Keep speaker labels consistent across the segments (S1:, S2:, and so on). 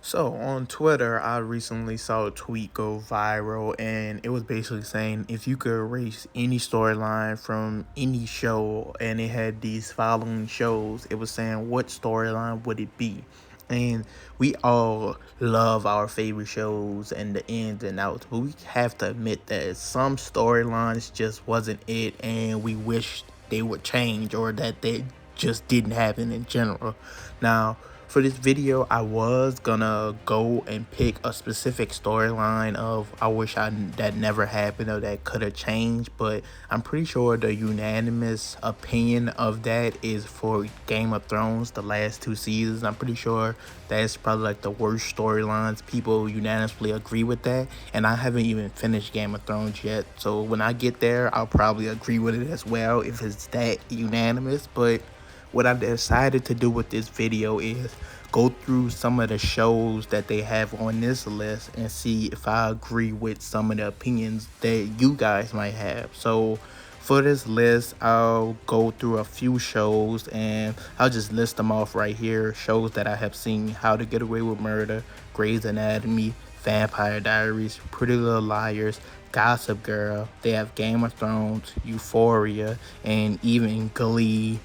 S1: So on Twitter, I recently saw a tweet go viral, and it was basically saying if you could erase any storyline from any show, and it had these following shows, it was saying what storyline would it be? And we all love our favorite shows and the ins and outs, but we have to admit that some storylines just wasn't it, and we wish they would change or that they just didn't happen in general. Now, for this video, I was gonna go and pick a specific storyline of I wish that never happened or that could have changed, but I'm pretty sure the unanimous opinion of that is for Game of Thrones, the last two seasons. I'm pretty sure that's probably like the worst storylines. People unanimously agree with that, and I haven't even finished Game of Thrones yet. So when I get there, I'll probably agree with it as well if it's that unanimous. But what I decided to do with this video is go through some of the shows that they have on this list and see if I agree with some of the opinions that you guys might have. So for this list, I'll go through a few shows and I'll just list them off right here. Shows that I have seen: How to Get Away with Murder, Grey's Anatomy, Vampire Diaries, Pretty Little Liars, Gossip Girl. They have Game of Thrones, Euphoria, and even Glee.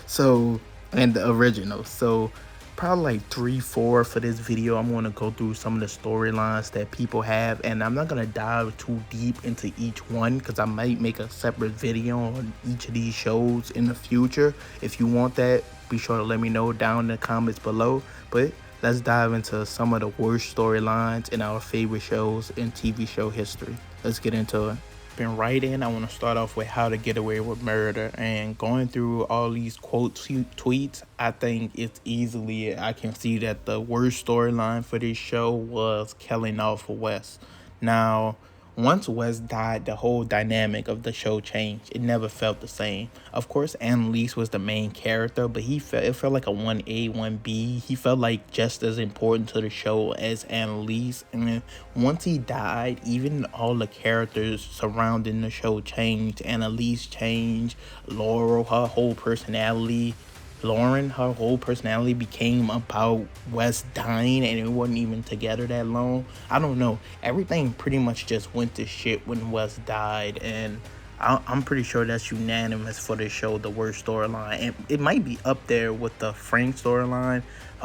S1: So, and the original. So probably like 3 4 for this video. I'm going to go through some of the storylines that people have, and I'm not going to dive too deep into each one because I might make a separate video on each of these shows in the future. If you want that, be sure to let me know down in the comments below. But let's dive into some of the worst storylines in our favorite shows in TV show history. Let's get into it. Been right in. I want to start off with How to Get Away with Murder, and going through all these tweets, I think it's easily, I can see that the worst storyline for this show was killing off Wes. Now, once Wes died, the whole dynamic of the show changed. It never felt the same. Of course, Annalise was the main character, but it felt like a 1A, 1B. He felt like just as important to the show as Annalise. And then once he died, even all the characters surrounding the show changed. Annalise changed. Laurel, her whole personality Lauren, her whole personality became about Wes dying, and it wasn't even together that long. I don't know. Everything pretty much just went to shit when Wes died, and I'm pretty sure that's unanimous for the show, the worst storyline. And it might be up there with the Frank storyline,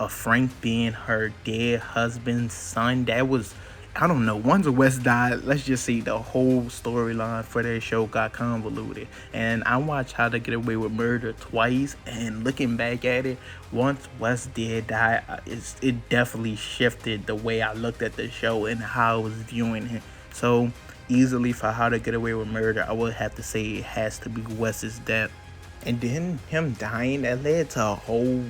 S1: Frank being her dead husband's son. That was, I don't know. Once West died, let's just say the whole storyline for that show got convoluted. And I watched How to Get Away with Murder twice, and looking back at it, once West did die, it definitely shifted the way I looked at the show and how I was viewing it. So easily for How to Get Away with Murder, I would have to say it has to be Wes's death. And then him dying, that led to a whole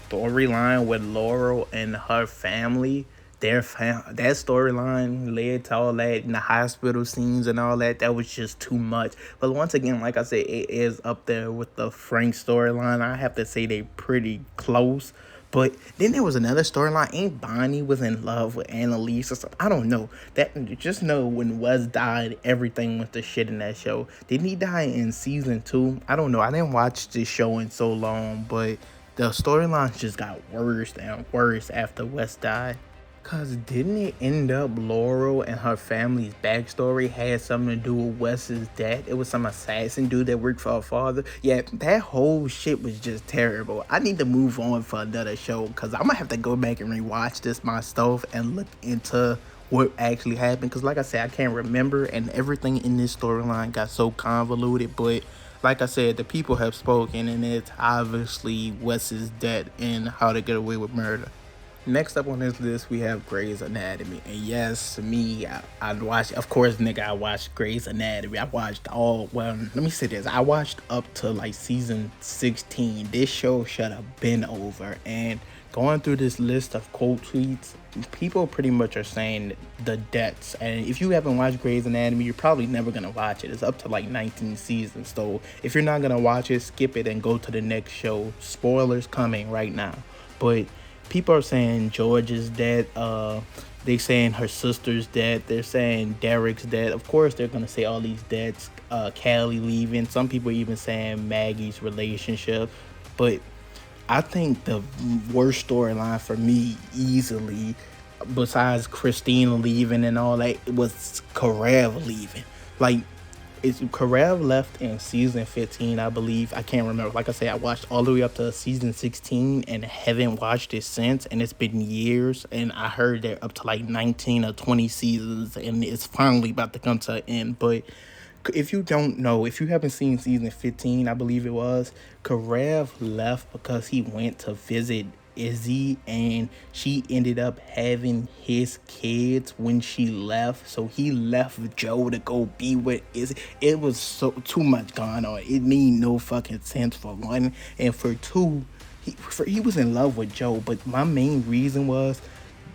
S1: storyline with Laurel and her family. That storyline led to all that in the hospital scenes and all that. That was just too much. But once again, like I said, it is up there with the Frank storyline. I have to say they pretty close. But then there was another storyline. Ain't Bonnie was in love with Annalise or something? I don't know. That, just know when Wes died, everything went to shit in that show. Didn't he die in season 2? I don't know. I didn't watch this show in so long, but the storylines just got worse and worse after Wes died. Cause didn't it end up Laurel and her family's backstory had something to do with Wes's death? It was some assassin dude that worked for her father. Yeah, that whole shit was just terrible. I need to move on for another show because I'm gonna have to go back and rewatch this myself and look into what actually happened. Cause like I said, I can't remember, and everything in this storyline got so convoluted. But like I said, the people have spoken, and it's obviously Wes's death and How to Get Away with Murder. Next up on this list, we have Grey's Anatomy. And yes, me, I watched, of course, nigga, I watched Grey's Anatomy. I watched let me say this. I watched up to like season 16. This show should have been over. And going through this list of quote tweets, people pretty much are saying the deaths. And if you haven't watched Grey's Anatomy, you're probably never going to watch it. It's up to like 19 seasons. So if you're not going to watch it, skip it and go to the next show. Spoilers coming right now. But people are saying George is dead. They saying her sister's dead. They're saying Derek's dead. Of course, they're gonna say all these deaths. Callie leaving. Some people even saying Maggie's relationship. But I think the worst storyline for me easily, besides Christina leaving and all that, was Karev leaving. Like, it's Karev left in season 15, I believe. I can't remember. Like I said, I watched all the way up to season 16 and haven't watched it since. And it's been years. And I heard they're up to like 19 or 20 seasons. And it's finally about to come to an end. But if you don't know, if you haven't seen season 15, I believe it was, Karev left because he went to visit Izzy and she ended up having his kids when she left. So he left Joe to go be with Izzy. It was so too much going on. It made no fucking sense for one. And for two, he was in love with Joe, but my main reason was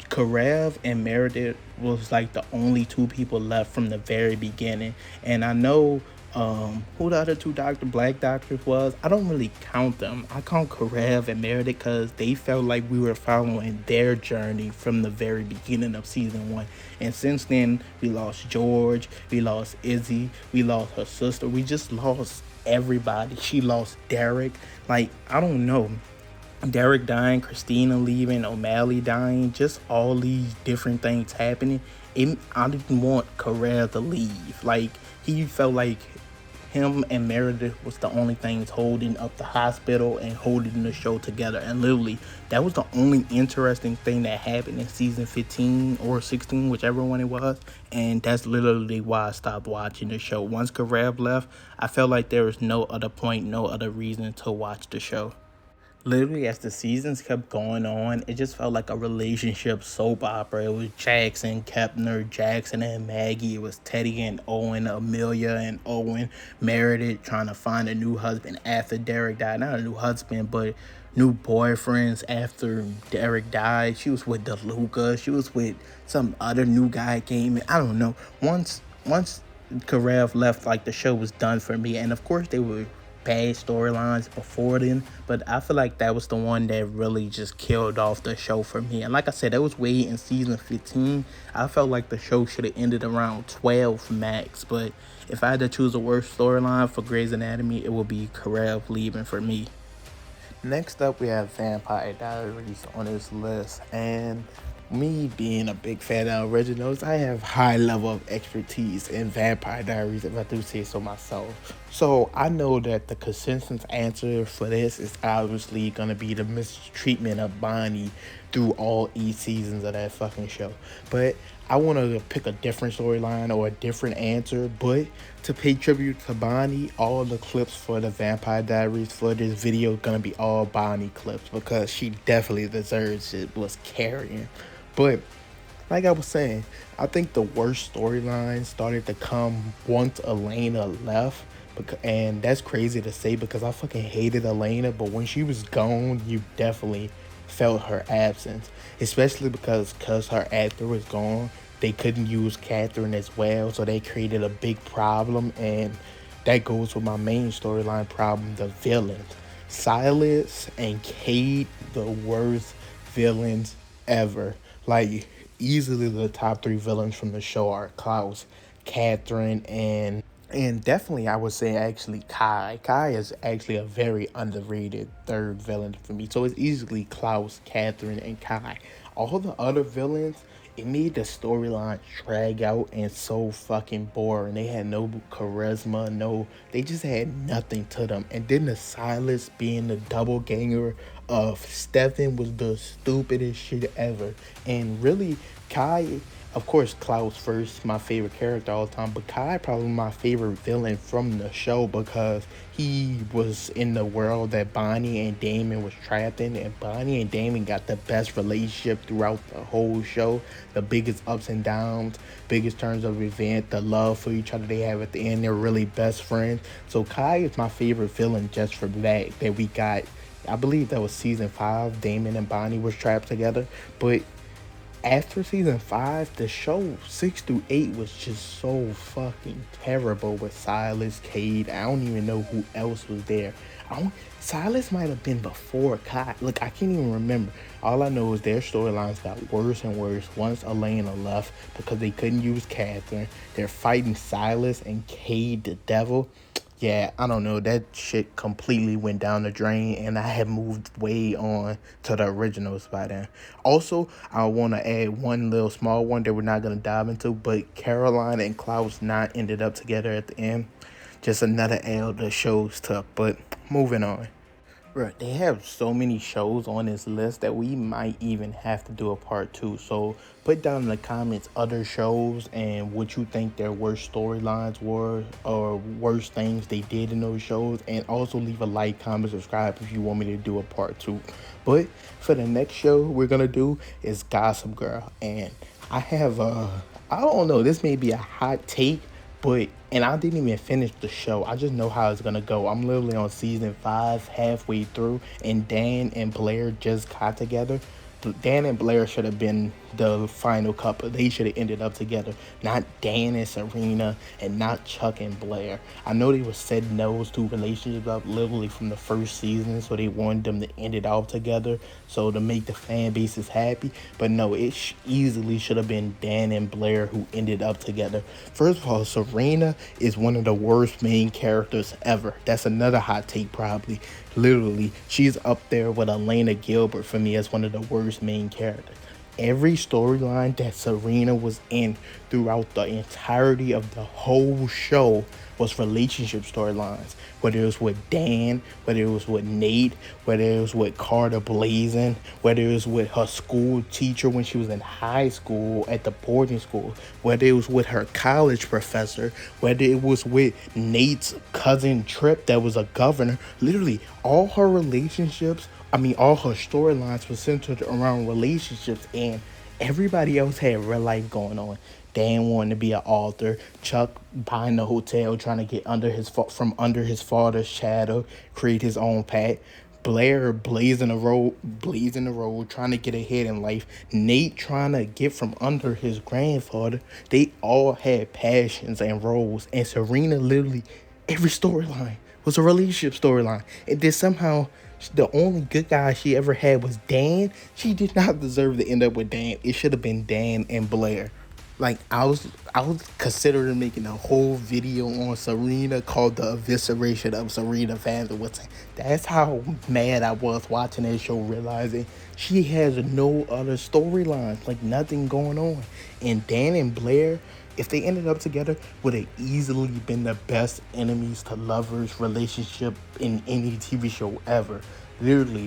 S1: Karev and Meredith was like the only two people left from the very beginning. And I know who the other two black doctors was. I don't really count them. I count Karev and Meredith because they felt like we were following their journey from the very beginning of season one. And since then, we lost George, we lost Izzy, we lost her sister. We just lost everybody. She lost Derek. Like, I don't know. Derek dying, Christina leaving, O'Malley dying, just all these different things happening. I didn't want Karev to leave. Like, he felt like him and Meredith was the only things holding up the hospital and holding the show together. And literally, that was the only interesting thing that happened in season 15 or 16, whichever one it was. And that's literally why I stopped watching the show. Once Karev left, I felt like there was no other point, no other reason to watch the show. Literally, as the seasons kept going on, it just felt like a relationship soap opera. It was Jackson, Kepner, Jackson and Maggie. It was Teddy and Owen, Amelia and Owen, Meredith trying to find a new husband after Derek died. Not a new husband, but new boyfriends after Derek died. She was with DeLuca. She was with some other new guy came in. I don't know. Once Karev left, like, the show was done for me. And of course they were bad storylines before then, but I feel like that was the one that really just killed off the show for me. And like I said, that was way in season 15. I felt like the show should have ended around 12 max, but if I had to choose a worst storyline for Grey's Anatomy, it would be Karev leaving for me. Next up, we have Vampire Diaries on this list, and me being a big fan of originals, I have high level of expertise in Vampire Diaries, if I do say so myself. So I know that the consensus answer for this is obviously gonna be the mistreatment of Bonnie through all 8 seasons of that fucking show. But I want to pick a different storyline or a different answer, but to pay tribute to Bonnie, all the clips for the Vampire Diaries for this video gonna be all Bonnie clips because she definitely deserves it, was carrying. But like I was saying, I think the worst storyline started to come once Elena left. And that's crazy to say because I fucking hated Elena, but when she was gone, you definitely felt her absence. Especially because her actor was gone, they couldn't use Catherine as well, so they created a big problem. And that goes with my main storyline problem, the villains. Silas and Kate, the worst villains ever. Like, easily the top 3 villains from the show are Klaus, Catherine, and definitely I would say actually Kai. Kai is actually a very underrated third villain for me. So it's easily Klaus, Catherine, and Kai. All the other villains, it made the storyline drag out and so fucking boring. They had no charisma, they just had nothing to them. And then the Silas being the double ganger of Stefan was the stupidest shit ever. And really, Kai, of course, Klaus first, my favorite character all the time, but Kai probably my favorite villain from the show because he was in the world that Bonnie and Damon was trapped in, and Bonnie and Damon got the best relationship throughout the whole show, the biggest ups and downs, biggest turns of event, the love for each other they have at the end, they're really best friends. So Kai is my favorite villain just for that we got. I believe that was season 5, Damon and Bonnie was trapped together, but after season 5, the show 6 through 8 was just so fucking terrible with Silas, Cade. I don't even know who else was there. Silas might have been before Kai. Look, I can't even remember. All I know is their storylines got worse and worse once Elena left because they couldn't use Catherine. They're fighting Silas and Cade the devil. yeah, I don't know. That shit completely went down the drain, and I had moved way on to the originals by then. Also, I want to add one little small one that we're not going to dive into, but Caroline and Klaus not ended up together at the end. Just another L the shows took, but moving on. Bro, they have so many shows on this list that we might even have to do a part two. So put down in the comments other shows and what you think their worst storylines were or worst things they did in those shows. And also leave a like, comment, subscribe if you want me to do a part two. But for the next show we're gonna do is Gossip Girl. And I have I don't know, this may be a hot take, but and I didn't even finish the show. I just know how it's gonna go. I'm literally on season 5, halfway through, and Dan and Blair just got together. Dan and Blair should have been the final couple. They should have ended up together. Not Dan and Serena, and not Chuck and Blair. I know they were said no's to relationships up literally from the first season, so they wanted them to end it off together, so to make the fan bases happy. But no, it easily should have been Dan and Blair who ended up together. First of all, Serena is one of the worst main characters ever. That's another hot take, probably. Literally, she's up there with Elena Gilbert for me as one of the worst main characters. Every storyline that Serena was in throughout the entirety of the whole show was relationship storylines. Whether it was with Dan, whether it was with Nate, whether it was with Carter Blazin, whether it was with her school teacher when she was in high school at the boarding school, whether it was with her college professor, whether it was with Nate's cousin Trip that was a governor. Literally, all her relationships, all her storylines were centered around relationships, and everybody else had real life going on. Dan wanting to be an author, Chuck buying the hotel, trying to get from under his father's shadow, create his own path. Blair blazing the road, trying to get ahead in life. Nate trying to get from under his grandfather. They all had passions and roles, and Serena literally every storyline was a relationship storyline. And then somehow the only good guy she ever had was Dan. She did not deserve to end up with Dan. It should have been Dan and Blair. Like I was considering making a whole video on Serena called the evisceration of Serena Vanderwoodson. That's how mad I was watching that show, realizing she has no other storylines, like nothing going on. And Dan and Blair, if they ended up together, would have easily been the best enemies to lovers relationship in any TV show ever. Literally,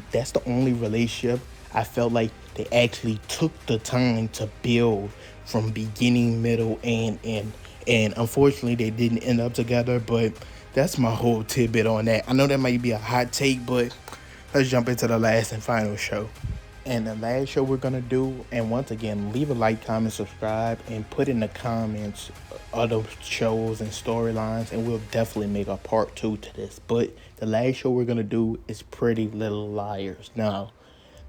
S1: that's the only relationship I felt like they actually took the time to build from beginning, middle, and end. And unfortunately, they didn't end up together, but that's my whole tidbit on that. I know that might be a hot take, but let's jump into the last and final show. And the last show we're gonna do, and once again, leave a like, comment, subscribe, and put in the comments other shows and storylines, and we'll definitely make a part 2 to this. But the last show we're gonna do is Pretty Little Liars. Now,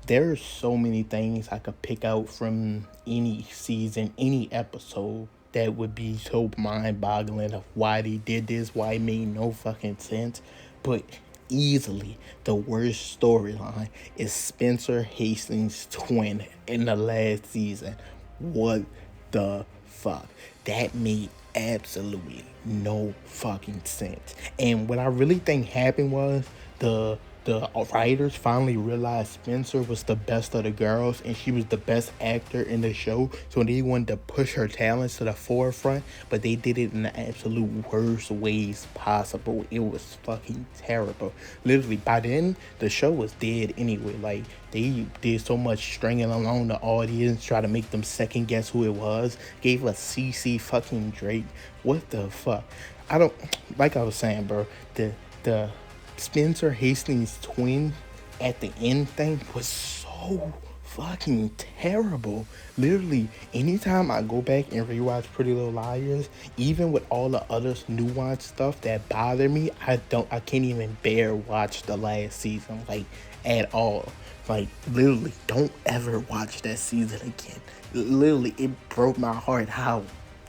S1: there's so many things I could pick out from any season, any episode that would be so mind-boggling of why they did this, why it made no fucking sense. But easily the worst storyline is Spencer Hastings' twin in the last season. What the fuck? That made absolutely no fucking sense. And what I really think happened was the writers finally realized Spencer was the best of the girls and she was the best actor in the show, so they wanted to push her talents to the forefront, but they did it in the absolute worst ways possible. It was fucking terrible. Literally, by then, the show was dead anyway. Like, they did so much stringing along the audience, try to make them second guess who it was, gave us CC fucking Drake. What the fuck? Like I was saying, bro, the Spencer Hastings' twin at the end thing was so fucking terrible. Literally, anytime I go back and rewatch Pretty Little Liars, even with all the other nuanced stuff that bother me, I can't even bear watch the last season, like, at all. Like, literally, don't ever watch that season again. Literally, it broke my heart how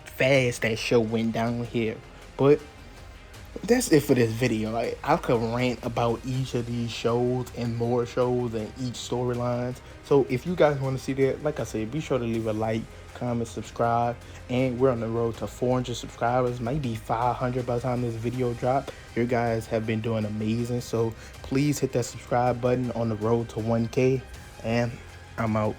S1: fast that show went down here. But That's it for this video. I could rant about each of these shows and more shows and each storylines. So if you guys want to see that, like I said, be sure to leave a like, comment, subscribe. And we're on the road to 400 subscribers, maybe 500 by the time this video drop. You guys have been doing amazing. So please hit that subscribe button on the road to 1K. And I'm out.